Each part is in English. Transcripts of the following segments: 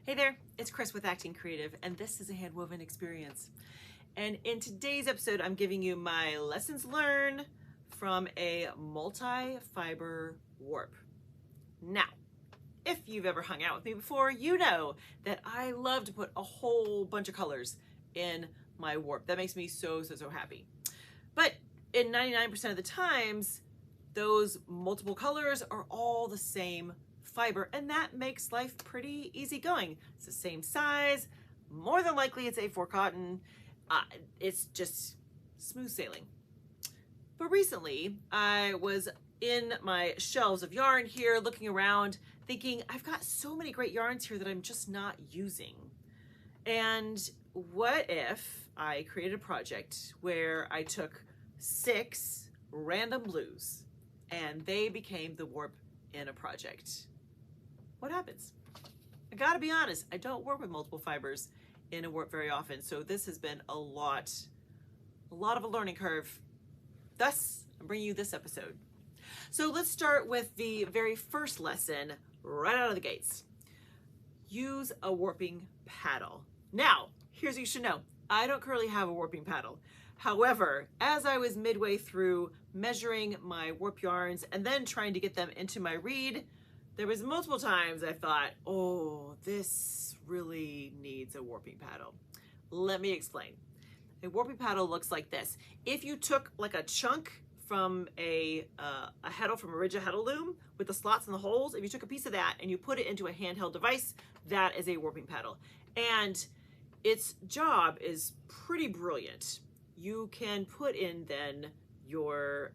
Hey there, it's Chris with Acton Creative, and this is a Handwoven Experience. And in today's episode, I'm giving you my lessons learned from a multi-fiber warp. Now, if you've ever hung out with me before, you know that I love to put a whole bunch of colors in my warp. That makes me so happy. But in 99% of the times, those multiple colors are all the same fiber, and that makes life pretty easygoing. It's the same size, more than likely it's A4 cotton. It's just smooth sailing. But recently I was in my shelves of yarn here looking around thinking I've got so many great yarns here that I'm just not using. And what if I created a project where I took 6 random blues and they became the warp in a project? What happens? I gotta be honest, I don't work with multiple fibers in a warp very often, so this has been a lot of a learning curve. Thus, I'm bringing you this episode. So let's start with the very first lesson right out of the gates. Use a warping paddle. Now, here's what you should know. I don't currently have a warping paddle. However, as I was midway through measuring my warp yarns and then trying to get them into my reed, there was multiple times I thought, oh, this really needs a warping paddle. Let me explain. A warping paddle looks like this. If you took like a chunk from a heddle from a rigid heddle loom with the slots and the holes, if you took a piece of that and you put it into a handheld device, that is a warping paddle. And its job is pretty brilliant. You can put in then your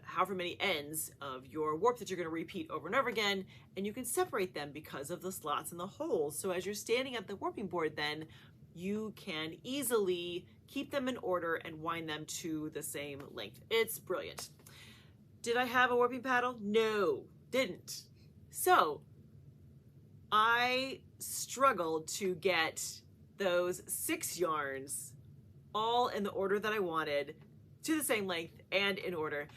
however many ends of your warp that you're going to repeat over and over again, and you can separate them because of the slots and the holes. So as you're standing at the warping board, then you can easily keep them in order and wind them to the same length. It's brilliant. Did I have a warping paddle? No, didn't. So I struggled to get those 6 yarns all in the order that I wanted, to the same length and in order.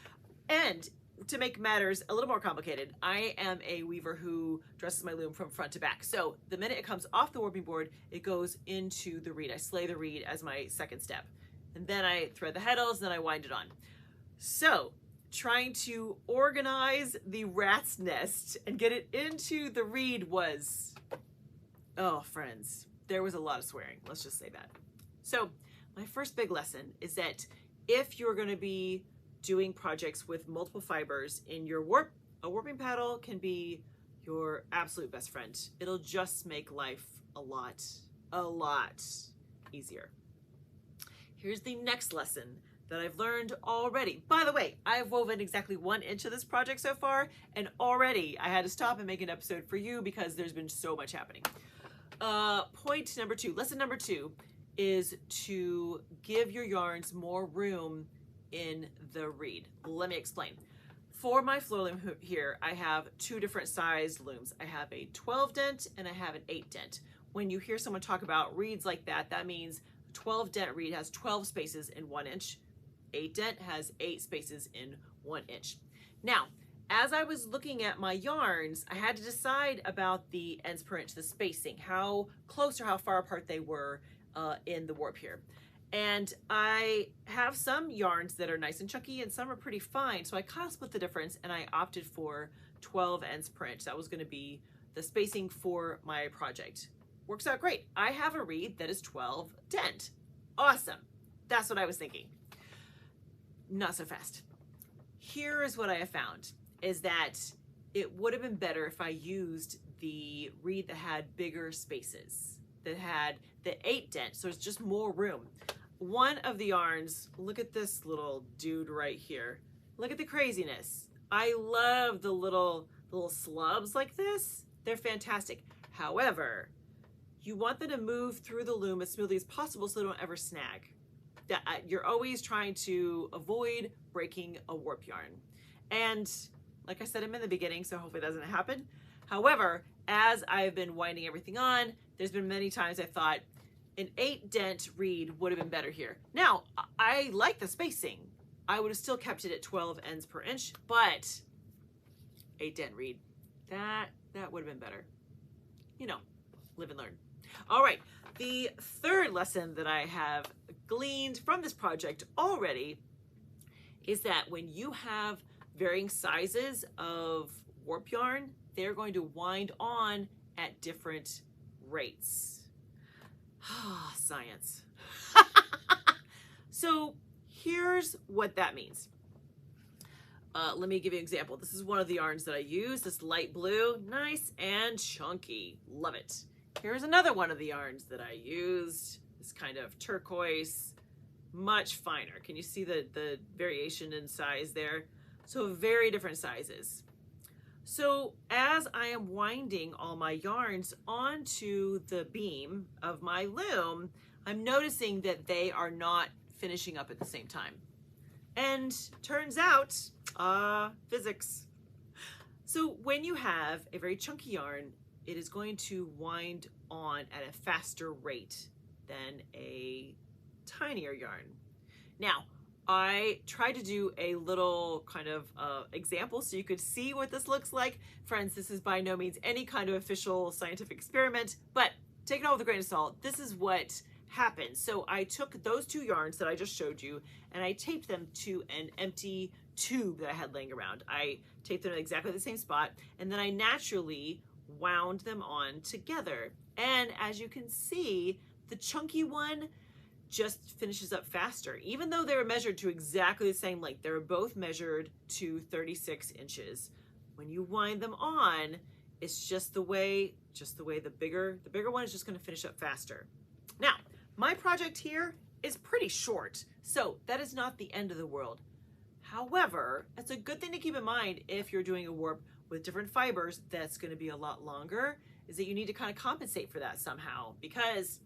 And to make matters a little more complicated, I am a weaver who dresses my loom from front to back. So the minute it comes off the warping board, it goes into the reed. I slay the reed as my second step. And then I thread the heddles, then I wind it on. So trying to organize the rat's nest and get it into the reed was, oh friends, there was a lot of swearing. Let's just say that. So my first big lesson is that if you're going to be doing projects with multiple fibers in your warp, a warping paddle can be your absolute best friend. It'll just make life a lot easier. Here's the next lesson that I've learned already. By the way, I've woven exactly 1 inch of this project so far, and already I had to stop and make an episode for you because there's been so much happening. Point number 2, lesson number 2, is to give your yarns more room in the reed. Let me explain. For my floor loom here, I have 2 different size looms. I have a 12 dent and I have an 8 dent. When you hear someone talk about reeds like that, that means 12 dent reed has 12 spaces in 1 inch. 8 dent has 8 spaces in 1 inch. Now, as I was looking at my yarns, I had to decide about the ends per inch, the spacing, how close or how far apart they were in the warp here. And I have some yarns that are nice and chunky and some are pretty fine. So I kind of split the difference and I opted for 12 ends per inch. That was going to be the spacing for my project. Works out great. I have a reed that is 12 dent. Awesome. That's what I was thinking. Not so fast. Here is what I have found is that it would have been better if I used the reed that had bigger spaces, that had the 8 dent, so it's just more room. One of the yarns, look at this little dude right here. Look at the craziness. I love the little slubs like this. They're fantastic. However, you want them to move through the loom as smoothly as possible so they don't ever snag. You're always trying to avoid breaking a warp yarn. And like I said in the beginning, so hopefully that doesn't happen. However, as I've been winding everything on, there's been many times I thought an 8 dent reed would have been better here. Now, I like the spacing. I would have still kept it at 12 ends per inch, but 8 dent reed, that would have been better. You know, live and learn. All right, the third lesson that I have gleaned from this project already is that when you have varying sizes of warp yarn, they're going to wind on at different rates. Science. So here's what that means. Let me give you an example. This is one of the yarns that I use, this light blue, nice and chunky, love it. Here's another one of the yarns that I used, this kind of turquoise, much finer. Can you see the variation in size there? So very different sizes. So as I am winding all my yarns onto the beam of my loom, I'm noticing that they are not finishing up at the same time. And turns out, physics. So when you have a very chunky yarn, it is going to wind on at a faster rate than a tinier yarn. Now, I tried to do a little kind of example so you could see what this looks like. Friends, this is by no means any kind of official scientific experiment, but take it all with a grain of salt. This is what happened. So I took those two yarns that I just showed you and I taped them to an empty tube that I had laying around. I taped them in exactly the same spot, and then I naturally wound them on together. And as you can see, the chunky one just finishes up faster, even though they were measured to exactly the same length. They were both measured to 36 inches. When you wind them on, it's just the way the bigger one is just going to finish up faster. Now, my project here is pretty short, so that is not the end of the world. However, it's a good thing to keep in mind if you're doing a warp with different fibers that's going to be a lot longer, is that you need to kind of compensate for that somehow, because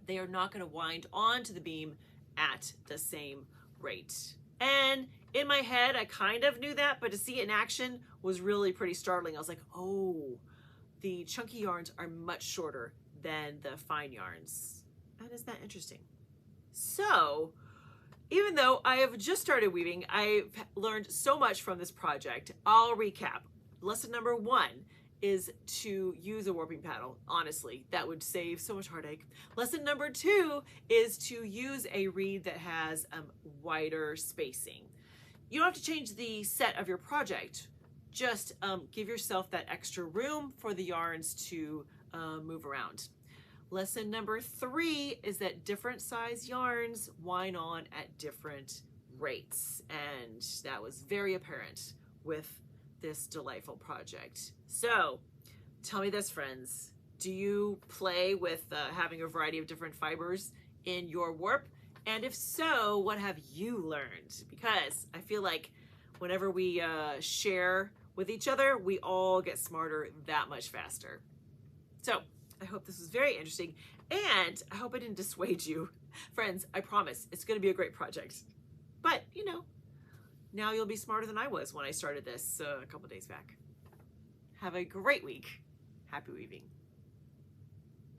they are not going to wind onto the beam at the same rate. And in my head, I kind of knew that, but to see it in action was really pretty startling. I was like, oh, the chunky yarns are much shorter than the fine yarns. And isn't that interesting? So, even though I have just started weaving, I've learned so much from this project. I'll recap. Lesson number 1 is to use a warping paddle. Honestly, that would save so much heartache. Lesson number 2 is to use a reed that has wider spacing. You don't have to change the set of your project. Just give yourself that extra room for the yarns to move around. Lesson number 3 is that different size yarns wind on at different rates. And that was very apparent with this delightful project. So tell me this, friends, do you play with having a variety of different fibers in your warp? And if so, what have you learned? Because I feel like whenever we share with each other, we all get smarter that much faster. So I hope this was very interesting, and I hope I didn't dissuade you. Friends, I promise it's going to be a great project. But, you know, now you'll be smarter than I was when I started this a couple days back. Have a great week. Happy weaving.